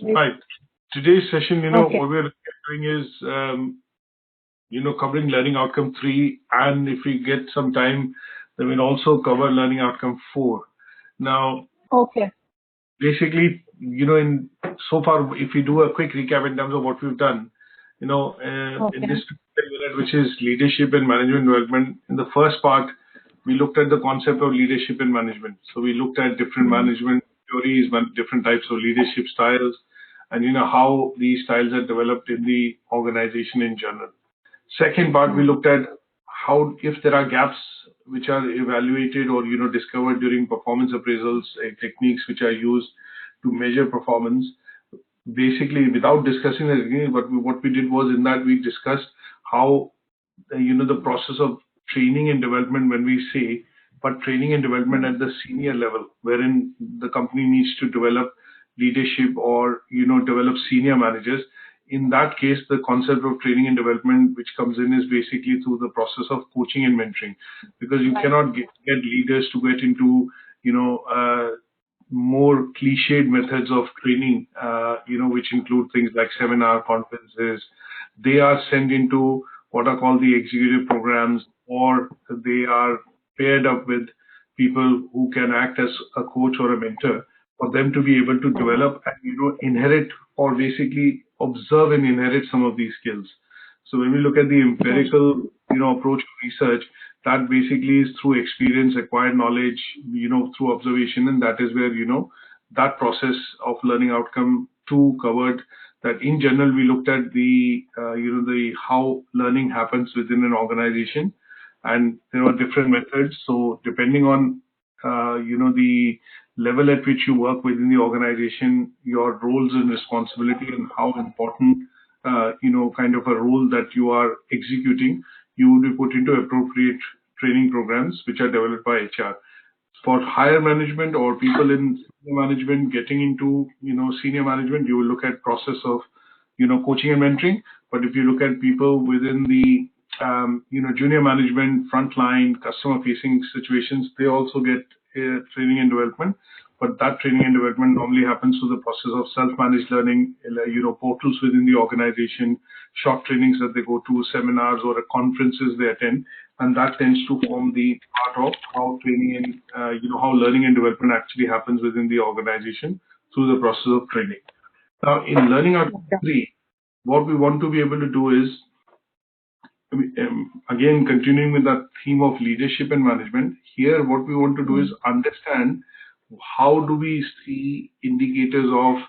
Right. Today's session, Okay. what we're doing is, covering learning outcome 3, and if we get some time, then we'll also cover learning outcome 4. Now, Okay. basically, in so far, if we do a quick recap in terms of what we've done, in this unit, which is leadership and management development, in the first part, we looked at the concept of leadership and management. So we looked at different management theories, different types of leadership styles, and how these styles are developed in the organization in general. Second part, we looked at how, if there are gaps which are evaluated or discovered during performance appraisals, techniques which are used to measure performance. Basically, without discussing the technique, but what we did was, in that we discussed how the process of training and development, when we say, but training and development at the senior level, wherein the company needs to develop leadership or develop senior managers. In that case, the concept of training and development which comes in is basically through the process of coaching and mentoring, because you cannot get leaders to get into more cliched methods of training, which include things like seminar, conferences. They are sent into what are called the executive programs, or they are paired up with people who can act as a coach or a mentor for them to be able to develop and inherit, or basically observe and inherit some of these skills. So when we look at the empirical approach to research, that basically is through experience, acquired knowledge, through observation, and that is where that process of learning outcome 2 covered. That in general, we looked at the how learning happens within an organization, and there are different methods. So depending on the level at which you work within the organization, your roles and responsibility, and how important kind of a role that you are executing, you would be put into appropriate training programs which are developed by HR. For higher management or people in senior management getting into senior management, you will look at process of coaching and mentoring. But if you look at people within the junior management, frontline, customer facing situations, they also get training and development. But that training and development normally happens through the process of self-managed learning, portals within the organization, short trainings that they go to, seminars or conferences they attend, and that tends to form the part of how training and how learning and development actually happens within the organization through the process of training. Now, in learning outcome 3, what we want to be able to do is, again, continuing with that theme of leadership and management, here what we want to do is understand how do we see indicators of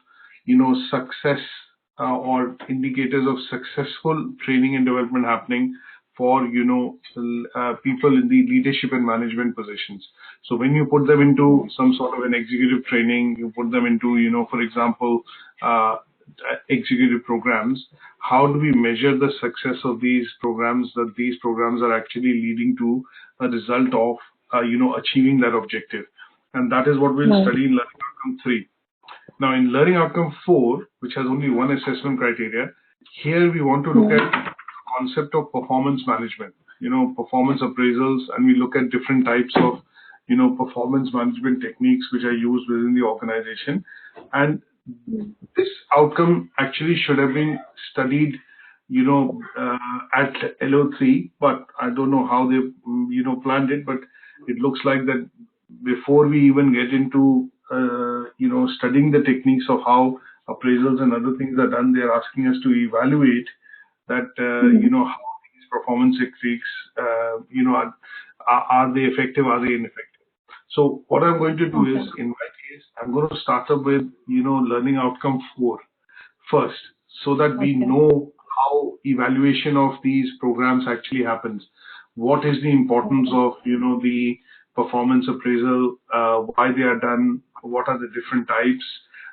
success or indicators of successful training and development happening for people in the leadership and management positions. So when you put them into some sort of an executive training, you put them into for example executive programs, how do we measure the success of these programs, that these programs are actually leading to a result of achieving that objective? And that is what we'll study in learning outcome 3. Now, in learning outcome 4, which has only one assessment criteria, here we want to look at the concept of performance management, performance appraisals, and we look at different types of, performance management techniques which are used within the organization. And this outcome actually should have been studied, at LO3, but I don't know how they, planned it, but it looks like that before we even get into, studying the techniques of how appraisals and other things are done, they're asking us to evaluate that, how these performance techniques, are they effective, are they ineffective? So what I'm going to do is, in my case, I'm going to start up with, learning outcome 4 first, so that we know how evaluation of these programs actually happens. What is the importance of, the performance appraisal, why they are done, what are the different types,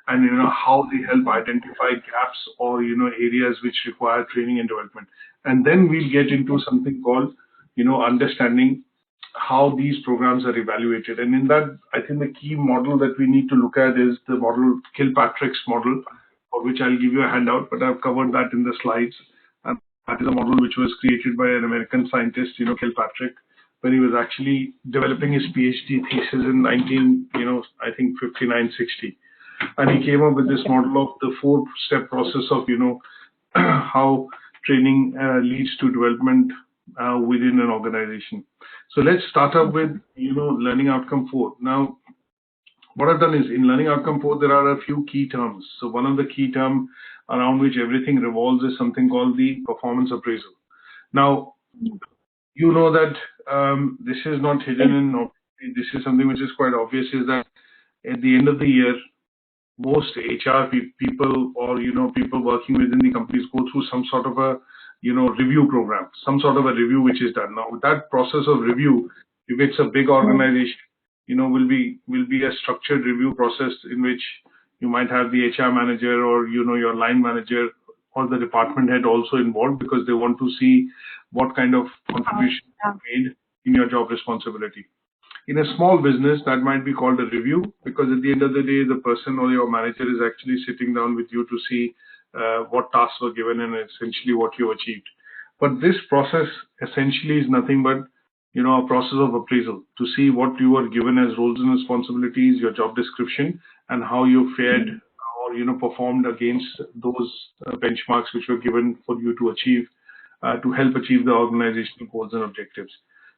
and how they help identify gaps or areas which require training and development. And then we'll get into something called understanding how these programs are evaluated. And in that, I think the key model that we need to look at is the model, Kilpatrick's model, for which I'll give you a handout, but I've covered that in the slides. And that is a model which was created by an American scientist, Kilpatrick, when he was actually developing his PhD thesis in 1959-60. And he came up with this model of the 4-step process of, how training leads to development within an organization. So let's start up with, learning outcome 4. Now, what I've done is in learning outcome 4, there are a few key terms. So one of the key terms around which everything revolves is something called the performance appraisal. Now, you know that this is not hidden in, this is something which is quite obvious, is that at the end of the year, most HR people or, people working within the companies go through some sort of a, review program, some sort of a review which is done. Now, that process of review, if it's a big organization, will be a structured review process in which you might have the HR manager or, your line manager or the department head also involved, because they want to see what kind of contribution you made in your job responsibility. In a small business, that might be called a review, because at the end of the day, the person or your manager is actually sitting down with you to see what tasks were given and essentially what you achieved. But this process essentially is nothing but, a process of appraisal to see what you were given as roles and responsibilities, your job description, and how you fared or, performed against those benchmarks which were given for you to achieve, to help achieve the organizational goals and objectives.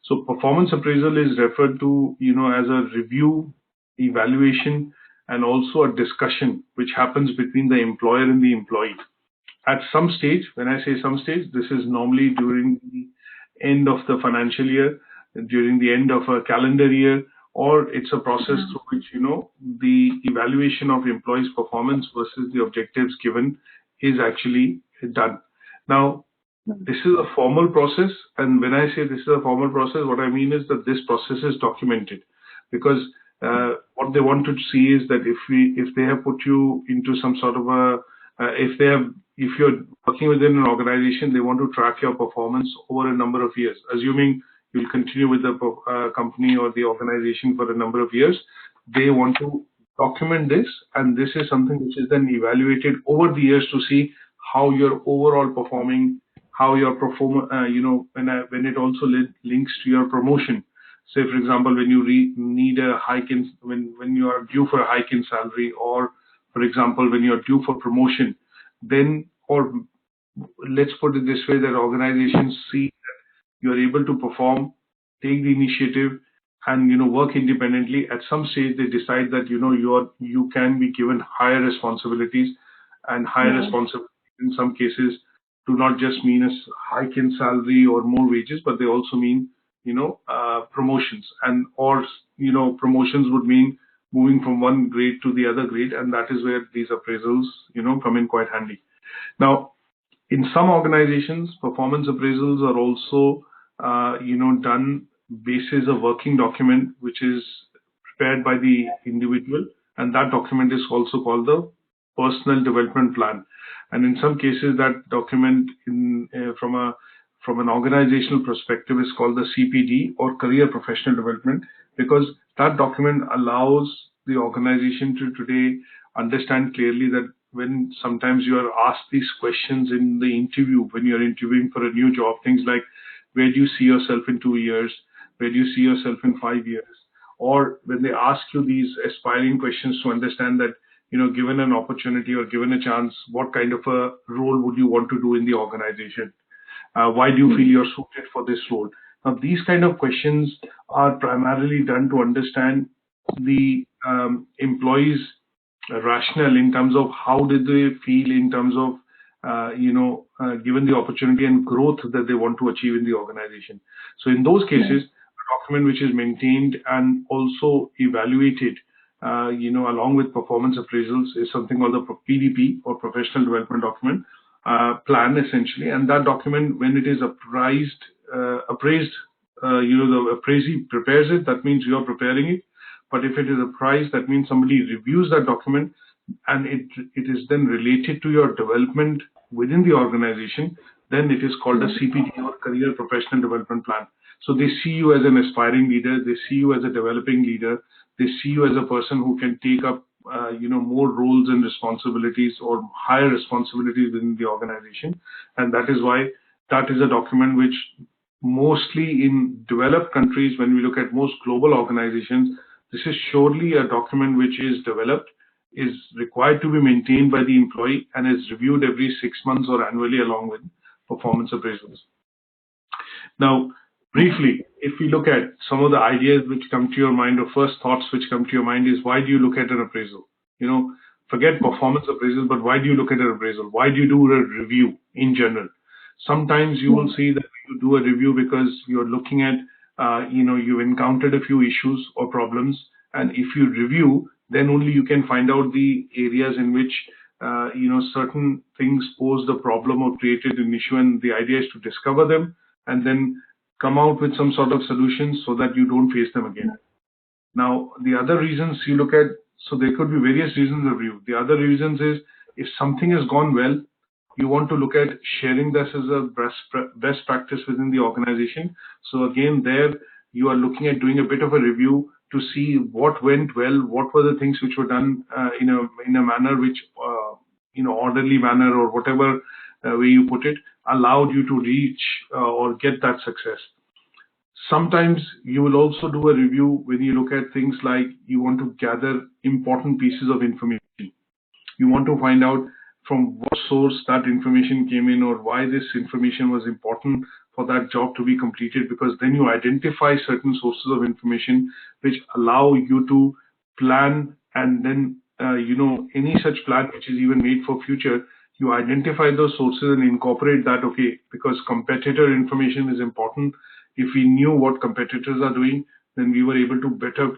So performance appraisal is referred to, as a review, evaluation, and also a discussion which happens between the employer and the employee. At some stage, when I say some stage, this is normally during the end of the financial year, during the end of a calendar year, or it's a process through which, the evaluation of employees' performance versus the objectives given is actually done. Now, this is a formal process, and when I say this is a formal process, what I mean is that this process is documented, because what they want to see is that if they have put you into some sort of a if you're working within an organization, they want to track your performance over a number of years, assuming you'll continue with the company or the organization for a number of years. They want to document this, and this is something which is then evaluated over the years to see how you're overall performing, how your when it also links to your promotion. Say, for example, when you need a hike in, when you are due for a hike in salary, or for example, when you're due for promotion, then, or let's put it this way, that organizations see that you're able to perform, take the initiative, and work independently. At some stage, they decide that you can be given higher responsibilities, and higher responsibilities in some cases do not just mean a hike in salary or more wages, but they also mean promotions, and or promotions would mean moving from one grade to the other grade, and that is where these appraisals come in quite handy. Now, in some organizations, performance appraisals are also done basis a working document which is prepared by the individual, and that document is also called the personal development plan. And in some cases, that document from an organizational perspective is called the CPD, or career professional development, because that document allows the organization to today understand clearly that when sometimes you are asked these questions in the interview, when you're interviewing for a new job, things like, where do you see yourself in 2 years? Where do you see yourself in 5 years? Or when they ask you these aspiring questions to understand that, given an opportunity or given a chance, what kind of a role would you want to do in the organization? Why do you feel you're suited for this role? Now, these kind of questions are primarily done to understand the employees' rationale in terms of how did they feel in terms of, given the opportunity and growth that they want to achieve in the organization. So in those cases, a document which is maintained and also evaluated, along with performance appraisals, is something called the PDP, or Professional Development Document Plan, essentially. And that document, when it is appraised, the appraisee prepares it. That means you are preparing it. But if it is appraised, that means somebody reviews that document, and it is then related to your development within the organization. Then it is called a CPD, or Career Professional Development Plan. So they see you as an aspiring leader. They see you as a developing leader. They see you as a person who can take up, more roles and responsibilities, or higher responsibilities within the organization. And that is why that is a document which mostly in developed countries, when we look at most global organizations, this is surely a document which is developed is required to be maintained by the employee and is reviewed every 6 months or annually along with performance appraisals. Now, briefly, if we look at some of the ideas which come to your mind, or first thoughts which come to your mind, is why do you look at an appraisal? Forget performance appraisal, but why do you look at an appraisal? Why do you do a review in general? Sometimes you will see that you do a review because you're looking at, you've encountered a few issues or problems, and if you review, then only you can find out the areas in which certain things pose the problem or created an issue, and the idea is to discover them and then come out with some sort of solutions so that you don't face them again. Now, the other reasons you look at, so there could be various reasons of review. The other reasons is if something has gone well, you want to look at sharing this as a best practice within the organization. So again, there you are looking at doing a bit of a review to see what went well, what were the things which were done in a manner which, orderly manner or whatever way you put it, allowed you to reach or get that success. Sometimes you will also do a review when you look at things like you want to gather important pieces of information. You want to find out from what source that information came in or why this information was important for that job to be completed, because then you identify certain sources of information which allow you to plan, and then, any such plan which is even made for future, you identify those sources and incorporate that, okay, because competitor information is important. If we knew what competitors are doing, then we were able to better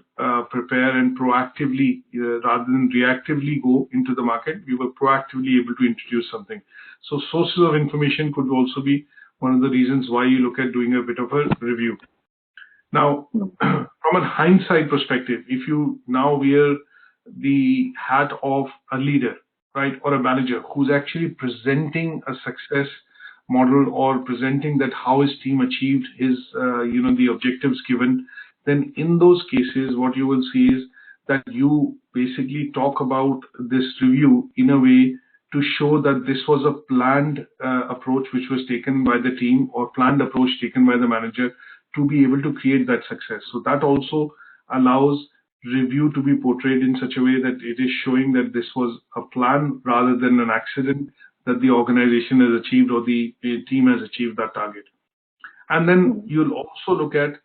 prepare and proactively, rather than reactively go into the market, we were proactively able to introduce something. So sources of information could also be one of the reasons why you look at doing a bit of a review. Now, from a hindsight perspective, if you now wear the hat of a leader, right, or a manager who's actually presenting a success model or presenting that how his team achieved his, the objectives given, then in those cases, what you will see is that you basically talk about this review in a way to show that this was a planned approach which was taken by the team or planned approach taken by the manager to be able to create that success. So that also allows review to be portrayed in such a way that it is showing that this was a plan rather than an accident that the organization has achieved or the team has achieved that target. And then you'll also look at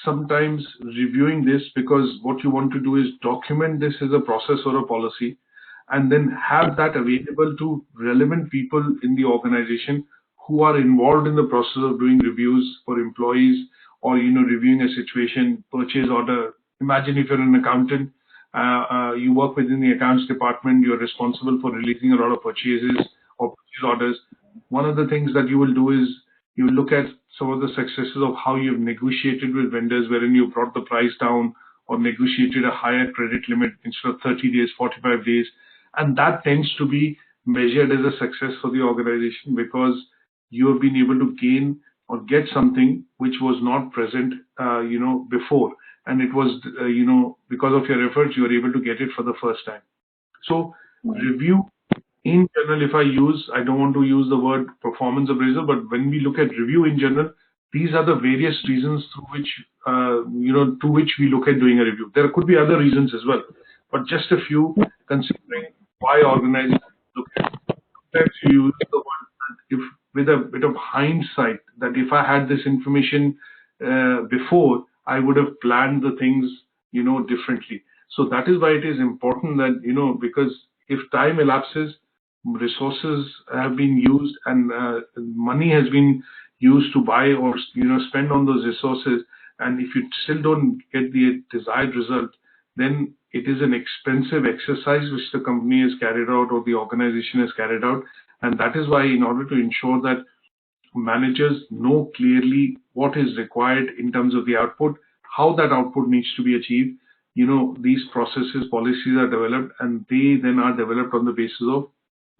sometimes reviewing this because what you want to do is document this as a process or a policy and then have that available to relevant people in the organization who are involved in the process of doing reviews for employees or, reviewing a situation, purchase order. Imagine if you're an accountant, you work within the accounts department, you're responsible for releasing a lot of purchases or purchase orders. One of the things that you will do is you look at some of the successes of how you've negotiated with vendors, wherein you brought the price down or negotiated a higher credit limit instead of 30 days, 45 days. And that tends to be measured as a success for the organization because you have been able to gain or get something which was not present, before. And it was, because of your efforts, you were able to get it for the first time. So review in general, I don't want to use the word performance appraisal, but when we look at review in general, these are the various reasons through which, to which we look at doing a review. There could be other reasons as well, but just a few considering why organizations look at it. Sometimes you use the word with a bit of hindsight that if I had this information before, I would have planned the things, differently. So that is why it is important that, because if time elapses, resources have been used and money has been used to buy or, spend on those resources. And if you still don't get the desired result, then it is an expensive exercise which the company has carried out or the organization has carried out. And that is why in order to ensure that managers know clearly what is required in terms of the output, how that output needs to be achieved, these processes, policies are developed, and they then are developed on the basis of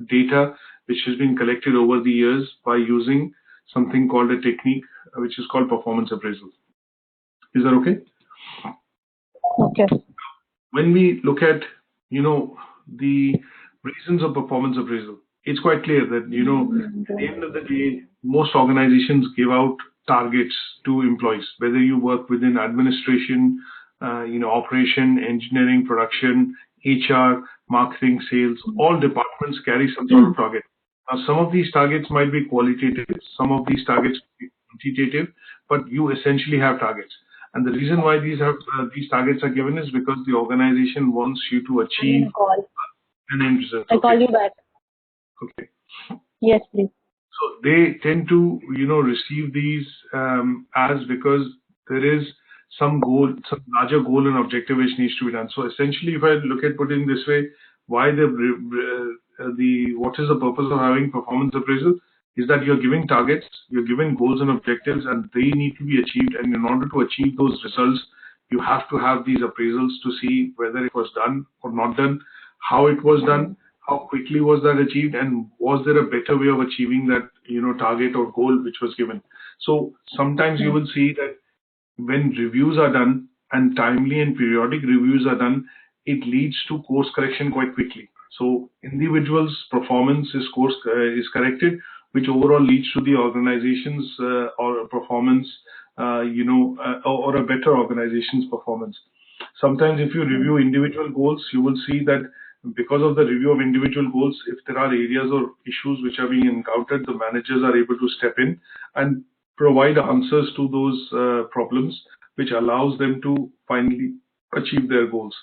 data which has been collected over the years by using something called a technique which is called performance appraisal. Is that okay? Okay. When we look at, the reasons of performance appraisal, it's quite clear that, at the end of the day, most organizations give out targets to employees, whether you work within administration, operation, engineering, production, HR, marketing, sales, all departments carry some sort of target. Now, some of these targets might be qualitative, some of these targets might be quantitative, but you essentially have targets. And the reason why these targets are given is because the organization wants you to achieve an end result. I call you back. Okay. Yes, please. So they tend to, receive these because there is some goal, some larger goal and objective which needs to be done. So essentially, if I look at putting this way, why what is the purpose of having performance appraisal is that you're giving targets, you're giving goals and objectives, and they need to be achieved. And in order to achieve those results, you have to have these appraisals to see whether it was done or not done, how it was done, how quickly was that achieved, and was there a better way of achieving that target or goal which was given. So sometimes you will see that when reviews are done and timely and periodic reviews are done, it leads to course correction quite quickly. So individuals' performance is corrected, which overall leads to the organization's or performance, or a better organization's performance. Sometimes if you review individual goals, you will see that because of the review of individual goals, if there are areas or issues which are being encountered, the managers are able to step in and provide answers to those problems, which allows them to finally achieve their goals.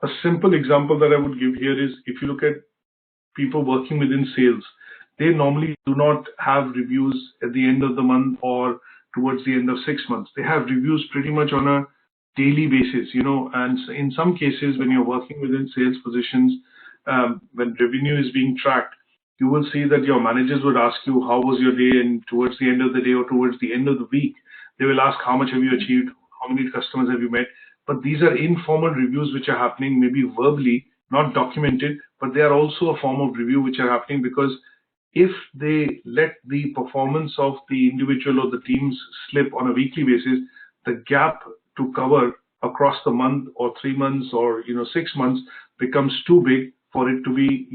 A simple example that I would give here is if you look at people working within sales, they normally do not have reviews at the end of the month or towards the end of 6 months. They have reviews pretty much on a daily basis, and in some cases when you're working within sales positions, when revenue is being tracked, you will see that your managers would ask you, how was your day? And towards the end of the day or towards the end of the week, they will ask, how much have you achieved? How many customers have you met? But these are informal reviews which are happening maybe verbally, not documented, but they are also a form of review which are happening because if they let the performance of the individual or the teams slip on a weekly basis, the gap to cover across the month or 3 months or 6 months becomes too big for it to be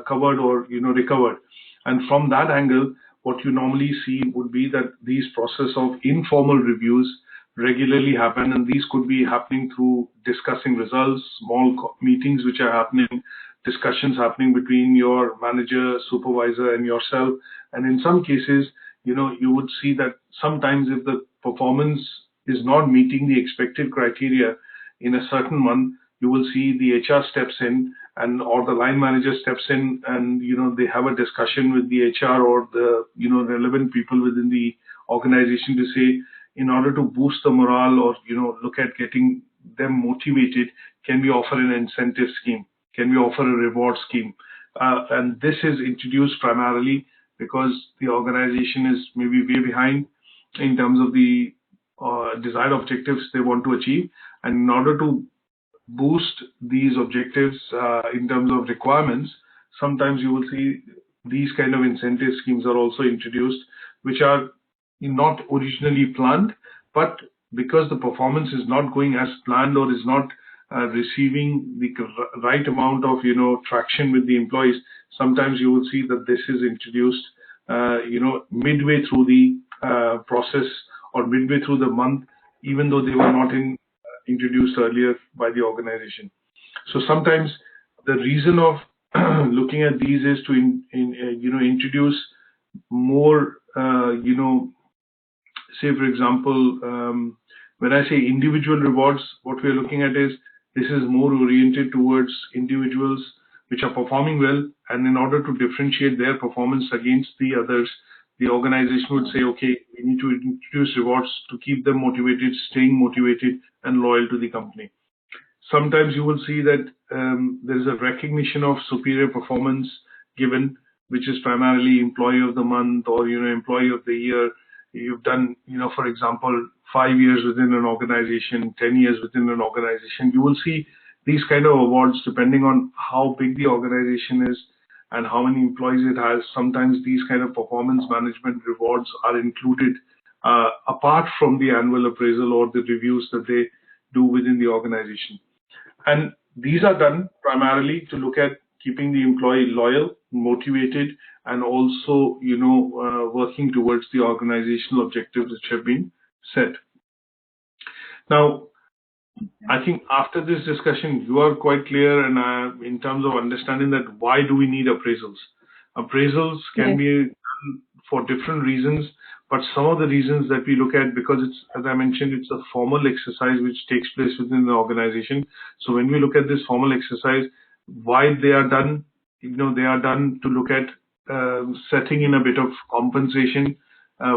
covered or recovered. And from that angle, what you normally see would be that these process of informal reviews regularly happen, and these could be happening through discussing results, small meetings which are happening, discussions happening between your manager, supervisor, and yourself. And in some cases, you would see that sometimes if the performance is not meeting the expected criteria in a certain month, you will see the HR steps in or the line manager steps in and they have a discussion with the HR or the relevant people within the organization to say, in order to boost the morale or look at getting them motivated, can we offer an incentive scheme? Can we offer a reward scheme? And this is introduced primarily because the organization is maybe way behind in terms of the desired objectives they want to achieve. And in order to boost these objectives in terms of requirements, sometimes you will see these kind of incentive schemes are also introduced, which are not originally planned, but because the performance is not going as planned or is not receiving the right amount of traction with the employees, sometimes you will see that this is introduced midway through the process or midway through the month, even though they were not introduced earlier by the organization. So sometimes the reason of looking at these is to introduce more say for example, when I say individual rewards, what we are looking at is this is more oriented towards individuals which are performing well, and in order to differentiate their performance against the others, the organization would say, okay, we need to introduce rewards to keep them motivated, staying motivated and loyal to the company. Sometimes you will see that there is a recognition of superior performance given, which is primarily employee of the month or employee of the year. You've done, for example, 5 years within an organization, 10 years within an organization. You will see these kind of awards depending on how big the organization is and how many employees it has. Sometimes these kind of performance management rewards are included apart from the annual appraisal or the reviews that they do within the organization. And these are done primarily to look at keeping the employee loyal, motivated, and also, working towards the organizational objectives which have been set. Now, I think after this discussion, you are quite clear and in terms of understanding that why do we need appraisals? Appraisals can Yes. be done for different reasons, but some of the reasons that we look at, because it's, as I mentioned, it's a formal exercise which takes place within the organization. So when we look at this formal exercise, why they are done, they are done to look at setting in a bit of compensation,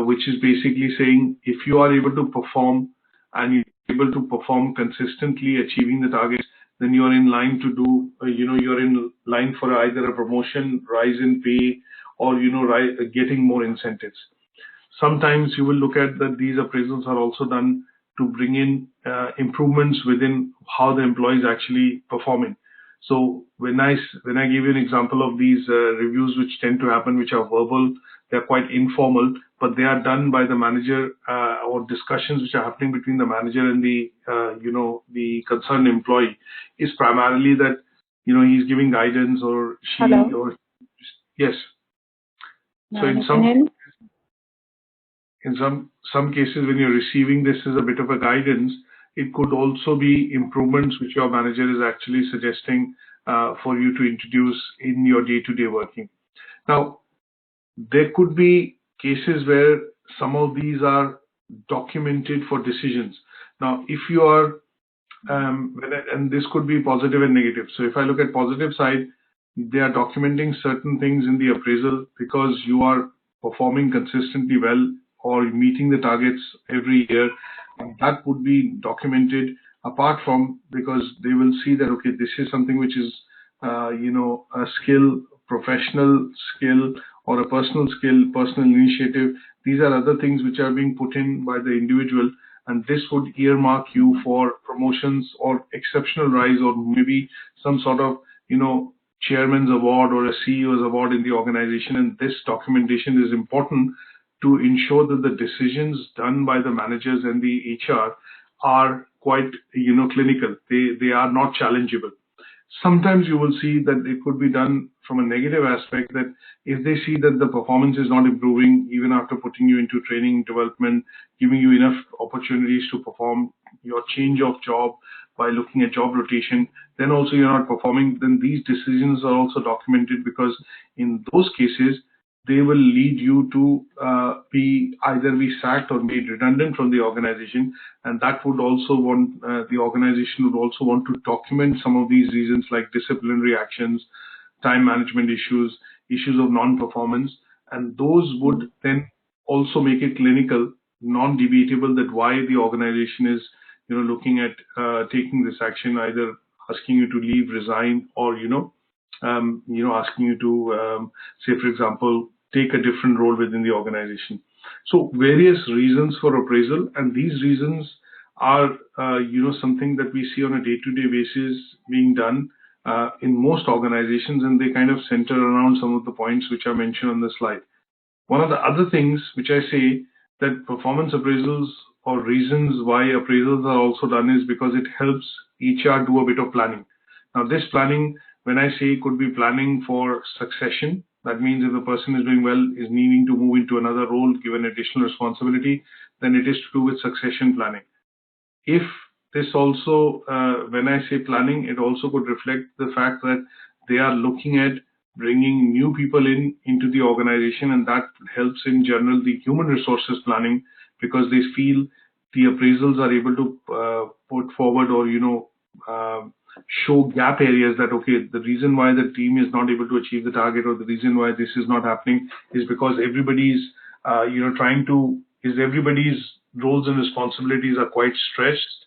which is basically saying if you are able to perform and you're able to perform consistently, achieving the targets, then you are in line to do, you're in line for either a promotion, rise in pay, or, getting more incentives. Sometimes you will look at that these appraisals are also done to bring in improvements within how the employee is actually performing. So when I give you an example of these reviews which tend to happen, which are verbal, they're quite informal, but they are done by the manager or discussions which are happening between the manager and the concerned employee, is primarily that he's giving guidance or she Hello. or yes. So in some cases, when you're receiving this as a bit of a guidance, it could also be improvements which your manager is actually suggesting for you to introduce in your day-to-day working. Now, there could be cases where some of these are documented for decisions. Now, if you are, and this could be positive and negative. So if I look at positive side, they are documenting certain things in the appraisal because you are performing consistently well or meeting the targets every year. And that would be documented apart from, because they will see that, okay, this is something which is, a skill, professional skill, or a personal skill, personal initiative. These are other things which are being put in by the individual, and this would earmark you for promotions or exceptional rise, or maybe some sort of, chairman's award or a CEO's award in the organization. And this documentation is important to ensure that the decisions done by the managers and the HR are quite, clinical. They are not challengeable. Sometimes you will see that it could be done from a negative aspect, that if they see that the performance is not improving, even after putting you into training, development, giving you enough opportunities to perform your change of job by looking at job rotation, then also you're not performing, then these decisions are also documented, because in those cases, they will lead you to either be sacked or made redundant from the organization. And that would also want, the organization would also want to document some of these reasons, like disciplinary actions, time management issues, issues of non-performance. And those would then also make it clinical, non-debatable, that why the organization is, looking at taking this action, either asking you to leave, resign, or, asking you to, say, for example, take a different role within the organization. So various reasons for appraisal, and these reasons are, something that we see on a day-to-day basis being done in most organizations, and they kind of center around some of the points which are mentioned on the slide. One of the other things which I say, that performance appraisals or reasons why appraisals are also done, is because it helps HR do a bit of planning. Now, this planning, when I say, could be planning for succession. That means if the person is doing well, is needing to move into another role, given additional responsibility, then it is to do with succession planning. If this also, when I say planning, it also could reflect the fact that they are looking at bringing new people into the organization, and that helps in general the human resources planning, because they feel the appraisals are able to put forward, or show gap areas, that okay, the reason why the team is not able to achieve the target, or the reason why this is not happening, is because everybody's everybody's roles and responsibilities are quite stretched,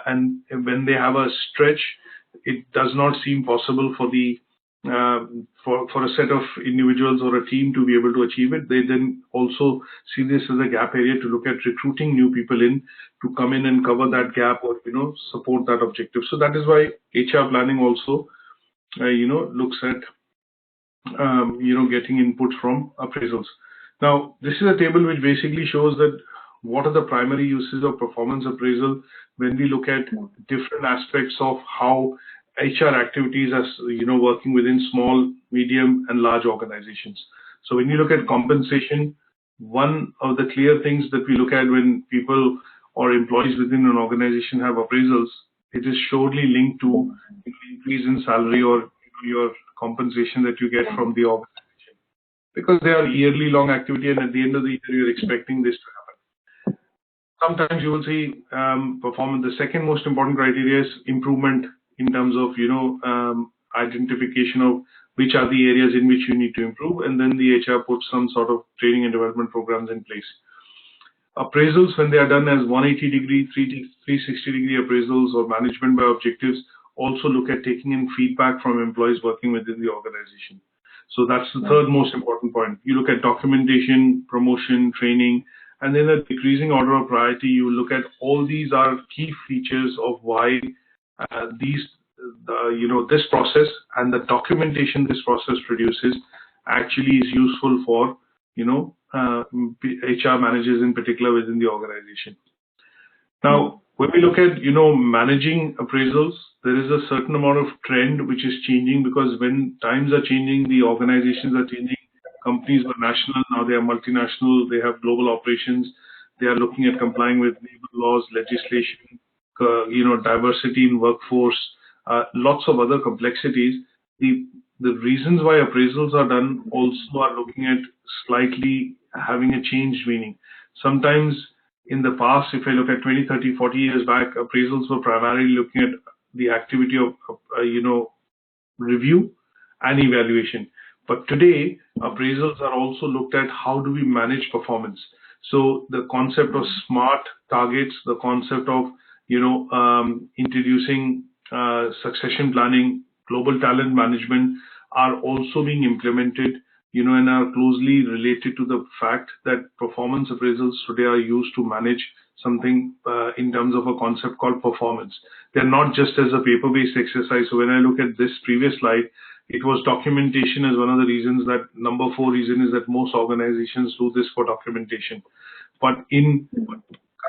and when they have a stretch, it does not seem possible for the for a set of individuals or a team to be able to achieve it. They then also see this as a gap area to look at recruiting new people in to come in and cover that gap, or support that objective. So that is why HR planning also looks at getting input from appraisals. Now, this is a table which basically shows that what are the primary uses of performance appraisal when we look at different aspects of how HR activities are, working within small, medium, and large organizations. So when you look at compensation, one of the clear things that we look at when people or employees within an organization have appraisals, it is surely linked to increase in salary or your compensation that you get from the organization, because they are yearly long activity, and at the end of the year you're expecting this to happen. Sometimes you will see performance. The second most important criteria is improvement in terms of identification of which are the areas in which you need to improve, and then the HR puts some sort of training and development programs in place. Appraisals, when they are done as 180-degree, 360-degree appraisals or management by objectives, also look at taking in feedback from employees working within the organization. So that's the third most important point. You look at documentation, promotion, training, and then a decreasing order of priority, you look at all these are key features of why this process and the documentation this process produces actually is useful for HR managers in particular within the organization. Now, when we look at managing appraisals, there is a certain amount of trend which is changing, because when times are changing, the organizations are changing. Companies were national, now they are multinational, they have global operations, they are looking at complying with labor laws, legislation, diversity in workforce, lots of other complexities. The reasons why appraisals are done also are looking at slightly having a changed meaning. Sometimes in the past, if I look at 20, 30, 40 years back, appraisals were primarily looking at the activity of, review and evaluation. But today, appraisals are also looked at how do we manage performance. So the concept of smart targets, the concept of, introducing succession planning, global talent management are also being implemented, and are closely related to the fact that performance appraisals today are used to manage something in terms of a concept called performance. They're not just as a paper-based exercise. So when I look at this previous slide, it was documentation as one of the reasons. That number 4 reason is that most organizations do this for documentation. But in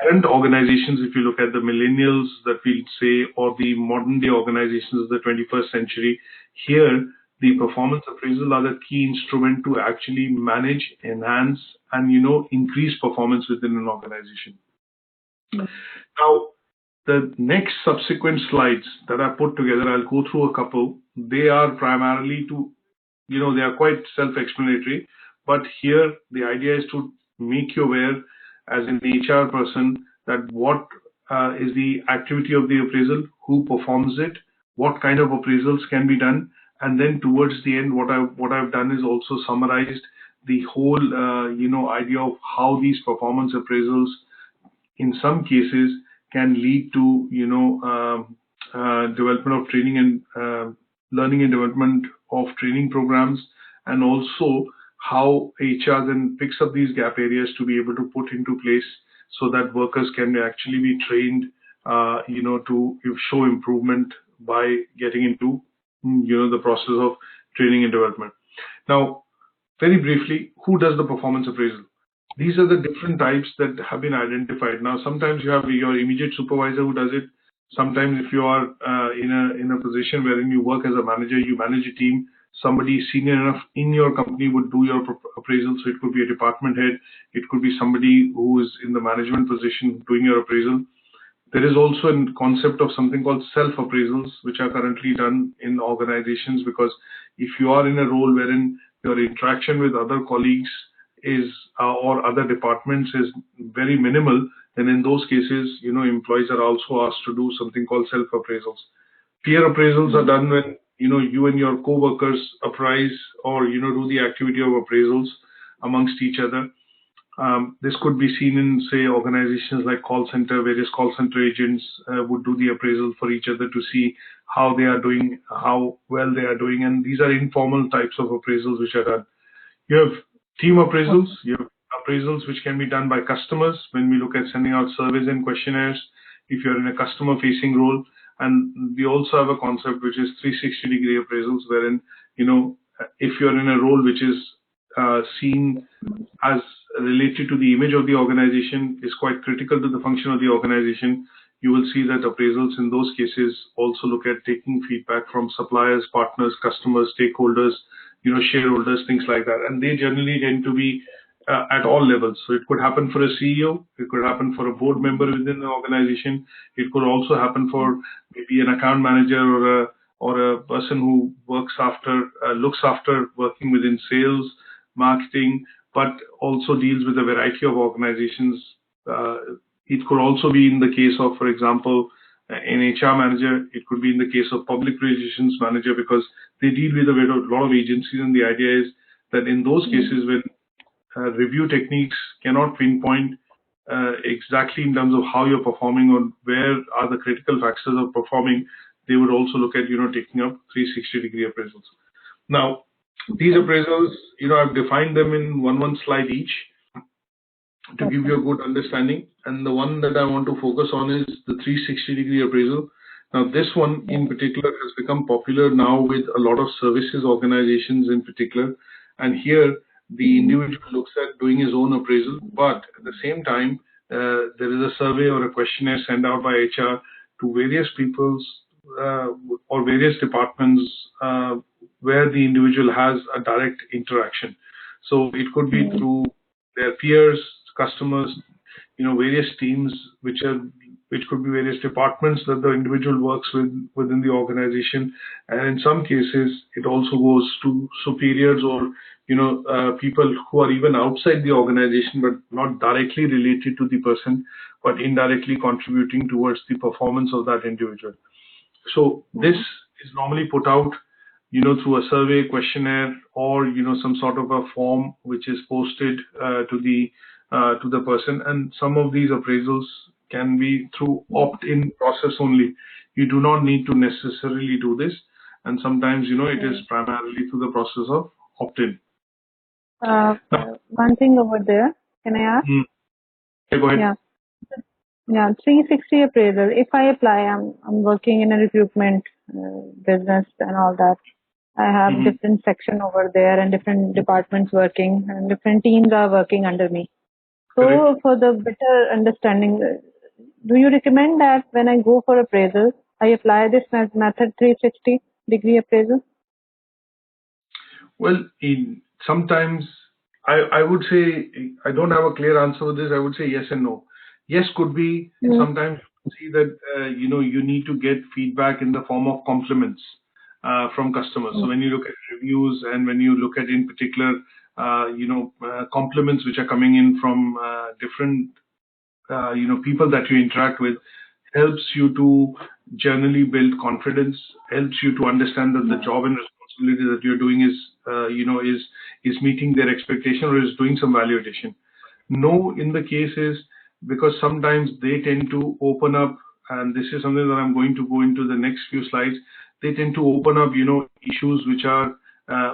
current organizations, if you look at the millennials that we'll say, or the modern day organizations of the 21st century, here the performance appraisal are the key instrument to actually manage, enhance, and increase performance within an organization. Now, the next subsequent slides that I put together, I'll go through a couple. They are primarily to, they are quite self-explanatory, but here the idea is to make you aware as an HR person that what is the activity of the appraisal, who performs it, what kind of appraisals can be done, and then towards the end, what I've done is also summarized the whole, idea of how these performance appraisals, in some cases, can lead to, development of training and learning and development of training programs, and also how HR then picks up these gap areas to be able to put into place so that workers can actually be trained, to show improvement by getting into, the process of training and development. Now, very briefly, who does the performance appraisal? These are the different types that have been identified. Now, sometimes you have your immediate supervisor who does it. Sometimes if you are in a position wherein you work as a manager, you manage a team, somebody senior enough in your company would do your appraisal. So it could be a department head. It could be somebody who is in the management position doing your appraisal. There is also a concept of something called self-appraisals, which are currently done in organizations, because if you are in a role wherein your interaction with other colleagues is or other departments is very minimal, then in those cases, employees are also asked to do something called self-appraisals. Peer appraisals are done when, you and your co-workers apprise or, do the activity of appraisals amongst each other. This could be seen in, say, organizations like call center. Various call center agents would do the appraisal for each other to see how they are doing, how well they are doing. And these are informal types of appraisals which are done. You have team appraisals. You have appraisals which can be done by customers when we look at sending out surveys and questionnaires if you're in a customer-facing role. And we also have a concept which is 360-degree appraisals, wherein, if you're in a role which is seen as related to the image of the organization, is quite critical to the function of the organization, you will see that appraisals in those cases also look at taking feedback from suppliers, partners, customers, stakeholders, shareholders, things like that. And they generally tend to be at all levels. So it could happen for a CEO, it could happen for a board member within the organization, it could also happen for maybe an account manager or a person who looks after working within sales, marketing, but also deals with a variety of organizations. It could also be in the case of, for example, an HR manager. It could be in the case of public relations manager, because they deal with a lot of agencies, and the idea is that in those cases when review techniques cannot pinpoint exactly in terms of how you're performing or where are the critical factors of performing, they would also look at, taking up 360-degree appraisals. Now, these appraisals, I've defined them in one slide each to give you a good understanding. And the one that I want to focus on is the 360-degree appraisal. Now, this one in particular has become popular now with a lot of services organizations in particular. And here, the individual looks at doing his own appraisal, but at the same time, there is a survey or a questionnaire sent out by HR to various people's or various departments where the individual has a direct interaction. So it could be through their peers, customers, various teams, which could be various departments that the individual works with within the organization, and in some cases it also goes to superiors or people who are even outside the organization but not directly related to the person, but indirectly contributing towards the performance of that individual. So this is normally put out through a survey, questionnaire, or some sort of a form which is posted to the person. And some of these appraisals can be through opt-in process only. You do not need to necessarily do this, and sometimes it is primarily through the process of opt-in. One thing over there, can I ask? Yeah, go ahead. Yeah, 360 appraisal. If I apply, I'm working in a recruitment business and all that. I have different section over there and different departments working, and different teams are working under me. So Correct. for the better understanding, do you recommend that when I go for appraisal, I apply this method 360 degree appraisal? Well, sometimes I would say, I don't have a clear answer for this. I would say yes and no. Yes could be sometimes you see that you need to get feedback in the form of compliments from customers. So when you look at reviews and when you look at in particular compliments which are coming in from different people that you interact with, helps you to generally build confidence, helps you to understand that the job and responsibility that you're doing is meeting their expectation or is doing some value addition. No, in the cases, because sometimes they tend to open up, and this is something that I'm going to go into the next few slides. They tend to open up, issues which are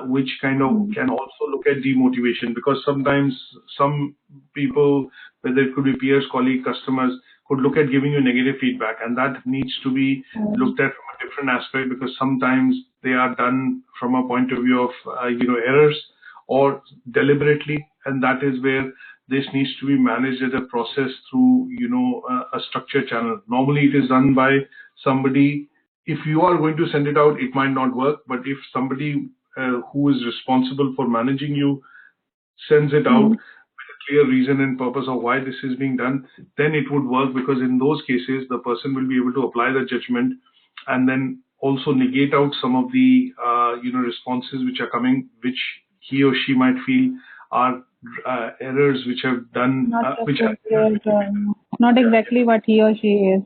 which kind of can also look at demotivation, because sometimes some people, whether it could be peers, colleagues, customers, could look at giving you negative feedback, and that needs to be looked at from a different aspect, because sometimes they are done from a point of view of errors or deliberately, and that is where this needs to be managed as a process through a structured channel. Normally it is done by somebody. If you are going to send it out, it might not work, but if somebody who is responsible for managing you sends it out with a clear reason and purpose of why this is being done, then it would work, because in those cases the person will be able to apply the judgment and then also negate out some of the responses which are coming, which he or she might feel are errors which have done not exactly what he or she is.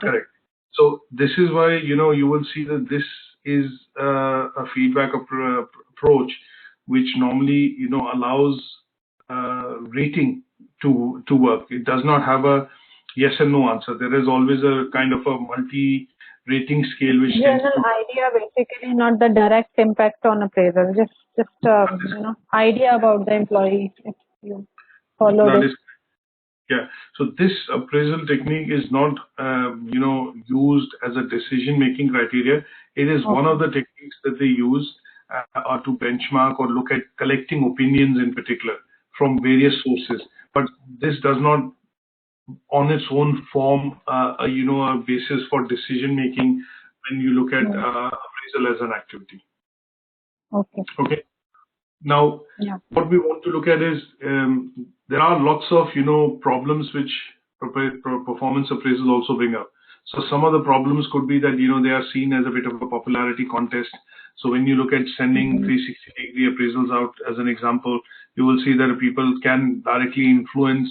Correct. So this is why you will see that this is a feedback approach which normally allows rating to work. It does not have a yes and no answer. There is always a kind of a multi-rating scale which general idea, basically, not the direct impact on appraisal. Just idea about the employee. If you follow this. Yeah. So this appraisal technique is not, used as a decision-making criteria. It is one of the techniques that they use to benchmark or look at collecting opinions in particular from various sources. But this does not, on its own, form a basis for decision-making when you look at appraisal as an activity. Okay. Okay. Now, Yeah. what we want to look at is there are lots of problems which performance appraisal also bring up. So some of the problems could be that they are seen as a bit of a popularity contest. So when you look at sending 360-degree appraisals out as an example, you will see that people can directly influence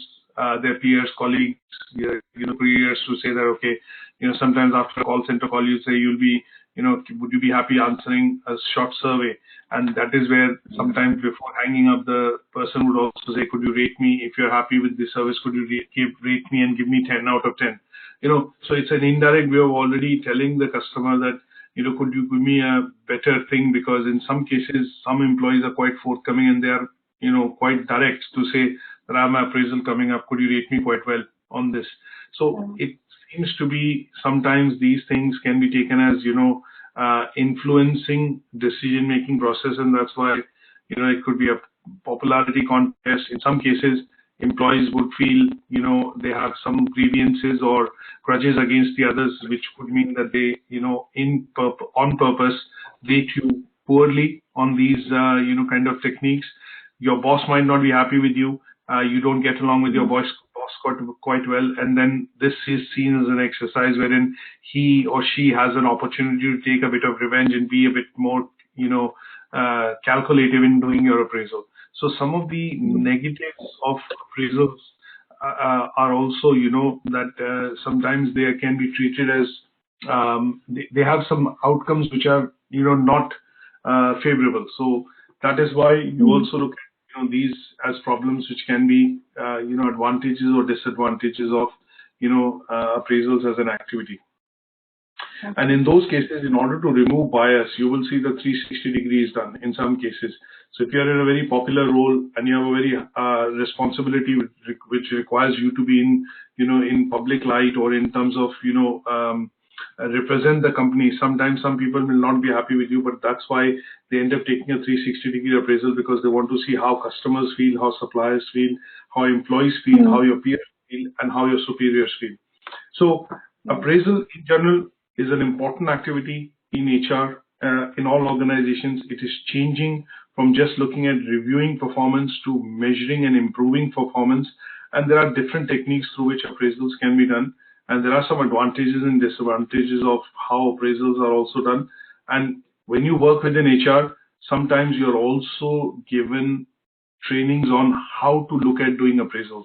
their peers, colleagues, peers to say that, okay, sometimes after a call center call, you say you'll be, would you be happy answering a short survey? And that is where sometimes before hanging up, the person would also say, could you rate me? If you're happy with this service, could you rate me and give me 10 out of 10? So it's an indirect way of already telling the customer that, could you give me a better thing? Because in some cases, some employees are quite forthcoming and they are, quite direct to say that I have my appraisal coming up. Could you rate me quite well on this? So it seems to be sometimes these things can be taken as, influencing decision-making process, and that's why, it could be a popularity contest. In some cases, employees would feel, they have some grievances or grudges against the others, which could mean that they, on purpose, rate you poorly on these, kind of techniques. Your boss might not be happy with you. You don't get along with your boss quite well, and then this is seen as an exercise wherein he or she has an opportunity to take a bit of revenge and be a bit more, calculative in doing your appraisal. So some of the negatives of appraisals are also, that sometimes they can be treated as they have some outcomes which are, not favorable. So that is why you also look at these as problems which can be advantages or disadvantages of appraisals as an activity. Okay. And in those cases, in order to remove bias, you will see the 360 degrees done in some cases. So if you're in a very popular role and you have a very responsibility which requires you to be in in public light or in terms of represent the company, sometimes some people will not be happy with you, but that's why they end up taking a 360-degree appraisal, because they want to see how customers feel, how suppliers feel, how employees feel, how your peers feel, and how your superiors feel. So appraisal in general is an important activity in HR. In all organizations, it is changing from just looking at reviewing performance to measuring and improving performance. And there are different techniques through which appraisals can be done. And there are some advantages and disadvantages of how appraisals are also done. And when you work within HR, sometimes you're also given trainings on how to look at doing appraisals.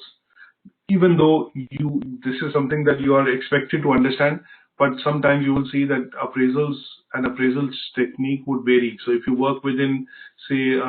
Even though this is something that you are expected to understand, but sometimes you will see that appraisals and appraisals technique would vary. So if you work within, say,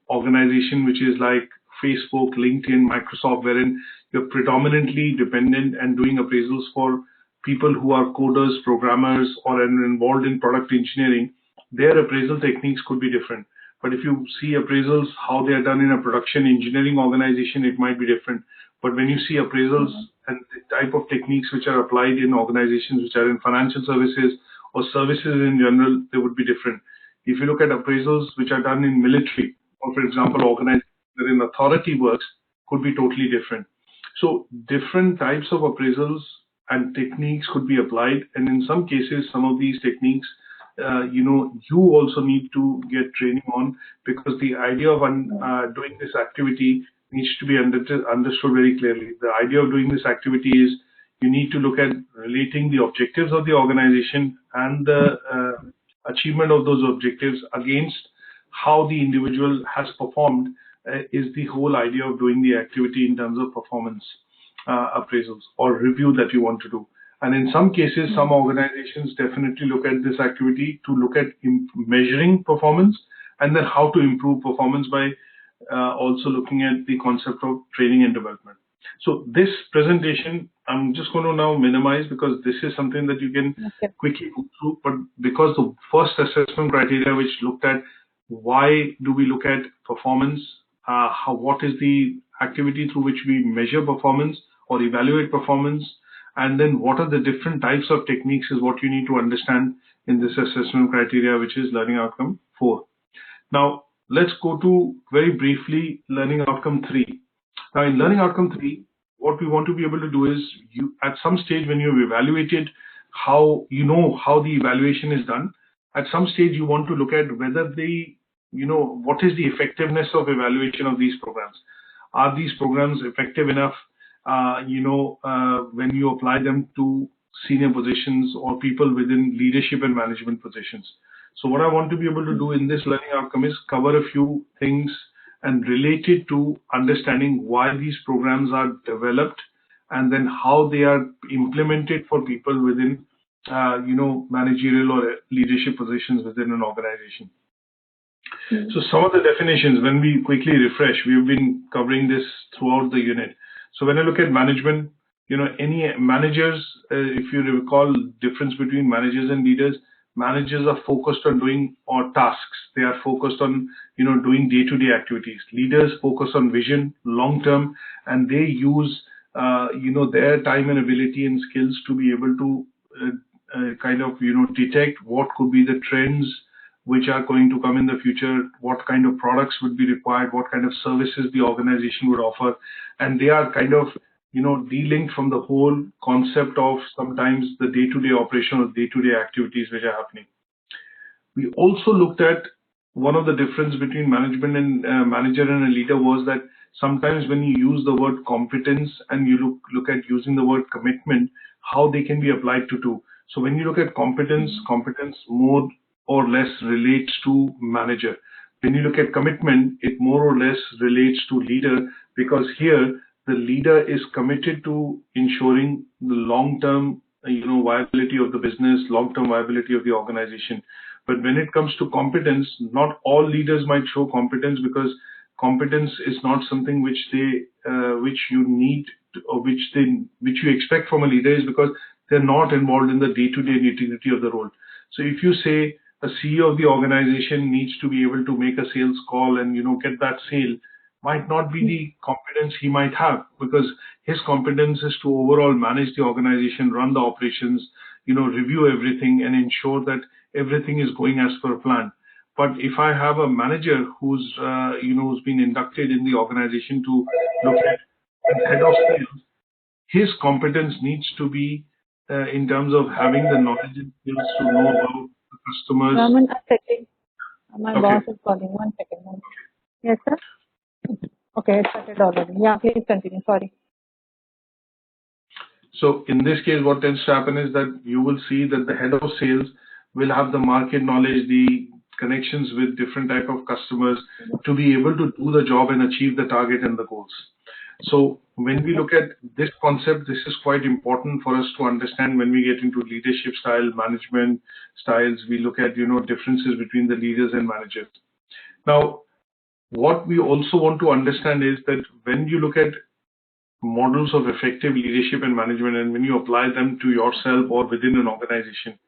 organization which is like Facebook, LinkedIn, Microsoft, wherein you're predominantly dependent and doing appraisals for people who are coders, programmers, or are involved in product engineering, their appraisal techniques could be different. But if you see appraisals, how they are done in a production engineering organization, it might be different. But when you see appraisals and the type of techniques which are applied in organizations which are in financial services or services in general, they would be different. If you look at appraisals which are done in military, or for example, organizations wherein authority works, could be totally different. So different types of appraisals and techniques could be applied. And in some cases, some of these techniques, you also need to get training on, because the idea of doing this activity needs to be understood very clearly. The idea of doing this activity is you need to look at relating the objectives of the organization and the achievement of those objectives against how the individual has performed, is the whole idea of doing the activity in terms of performance appraisals or review that you want to do. And in some cases, some organizations definitely look at this activity to look at measuring performance and then how to improve performance by also looking at the concept of training and development. So this presentation, I'm just going to now minimize, because this is something that you can quickly go through. But because the first assessment criteria which looked at why do we look at performance, what is the activity through which we measure performance or evaluate performance, and then what are the different types of techniques is what you need to understand in this assessment criteria, which is learning outcome 4. Now, let's go to very briefly learning outcome 3. Now, in learning outcome 3, what we want to be able to do is, you at some stage when you've evaluated how the evaluation is done, at some stage you want to look at whether the what is the effectiveness of evaluation of these programs? Are these programs effective enough, when you apply them to senior positions or people within leadership and management positions? So what I want to be able to do in this learning outcome is cover a few things and relate it to understanding why these programs are developed and then how they are implemented for people within, managerial or leadership positions within an organization. So some of the definitions, when we quickly refresh, we've been covering this throughout the unit. So when I look at management, any managers, if you recall difference between managers and leaders, managers are focused on doing or tasks. They are focused on, doing day-to-day activities. Leaders focus on vision, long-term, and they use, their time and ability and skills to be able to detect what could be the trends which are going to come in the future, what kind of products would be required, what kind of services the organization would offer. And they are de-linked from the whole concept of sometimes the day-to-day operation or day-to-day activities which are happening. We also looked at one of the difference between management and manager and a leader was that sometimes when you use the word competence and you look at using the word commitment, how they can be applied to two. So when you look at competence more or less relates to manager. When you look at commitment, it more or less relates to leader, because here the leader is committed to ensuring the long-term viability of the business, long-term viability of the organization. But when it comes to competence, not all leaders might show competence, because competence is not something which you need to, or which you expect from a leader, is because they're not involved in the day-to-day nitty-gritty of the role. So if you say a CEO of the organization needs to be able to make a sales call and get that sale, might not be the competence he might have, because his competence is to overall manage the organization, run the operations, review everything and ensure that everything is going as per plan. But if I have a manager who's been inducted in the organization to look at the head of sales, his competence needs to be in terms of having the knowledge and skills to know about the customers. Raman, a second. My boss is calling. 1 second. Yes, sir? Okay, it started already. Yeah, please continue. Sorry. So in this case, what tends to happen is that you will see that the head of sales will have the market knowledge, the connections with different type of customers to be able to do the job and achieve the target and the goals. So when we look at this concept, this is quite important for us to understand when we get into leadership style, management styles. We look at, differences between the leaders and managers. Now, what we also want to understand is that when you look at models of effective leadership and management, and when you apply them to yourself or within an organization,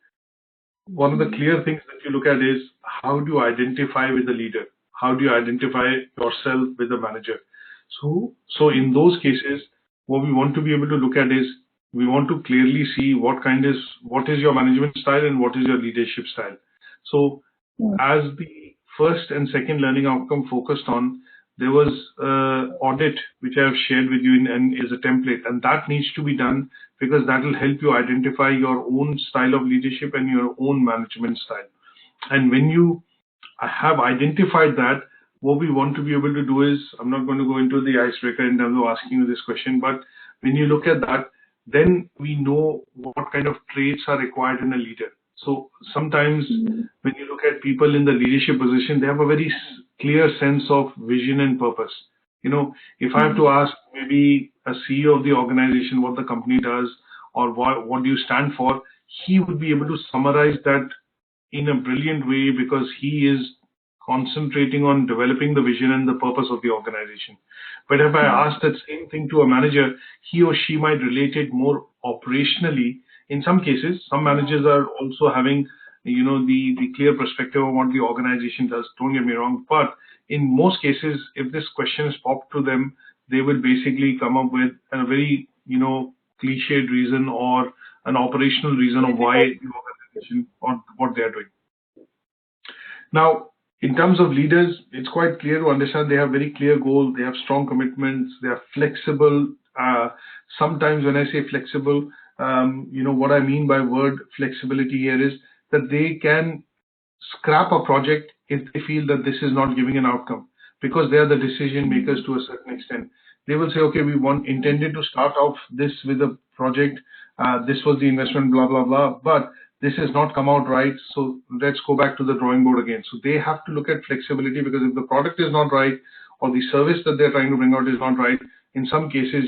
one of the clear things that you look at is how do you identify with the leader? How do you identify yourself with the manager? So in those cases, what we want to be able to look at is we want to clearly see what is your management style and what is your leadership style. So as the first and second learning outcome focused on, there was audit which I have shared with you and is a template, and that needs to be done because that will help you identify your own style of leadership and your own management style. And when you have identified that, what we want to be able to do is, I'm not going to go into the icebreaker in terms of asking you this question, but when you look at that, then we know what kind of traits are required in a leader. So sometimes when you look at people in the leadership position, they have a very clear sense of vision and purpose. If I have to ask maybe a CEO of the organization what the company does or what do you stand for, he would be able to summarize that in a brilliant way because he is concentrating on developing the vision and the purpose of the organization. But if I ask that same thing to a manager, he or she might relate it more operationally. In some cases, some managers are also having, the clear perspective of what the organization does. Don't get me wrong. But in most cases, if this question is popped to them, they will basically come up with a very, cliched reason or an operational reason of why the organization or what they are doing. Now, in terms of leaders, it's quite clear to understand they have very clear goals, they have strong commitments, they are flexible. Sometimes when I say flexible, what I mean by word flexibility here is that they can scrap a project if they feel that this is not giving an outcome, because they are the decision makers to a certain extent. They will say, okay, we intended to start off this with a project. This was the investment, blah, blah, blah, but this has not come out right. So let's go back to the drawing board again. So they have to look at flexibility, because if the product is not right or the service that they're trying to bring out is not right, in some cases,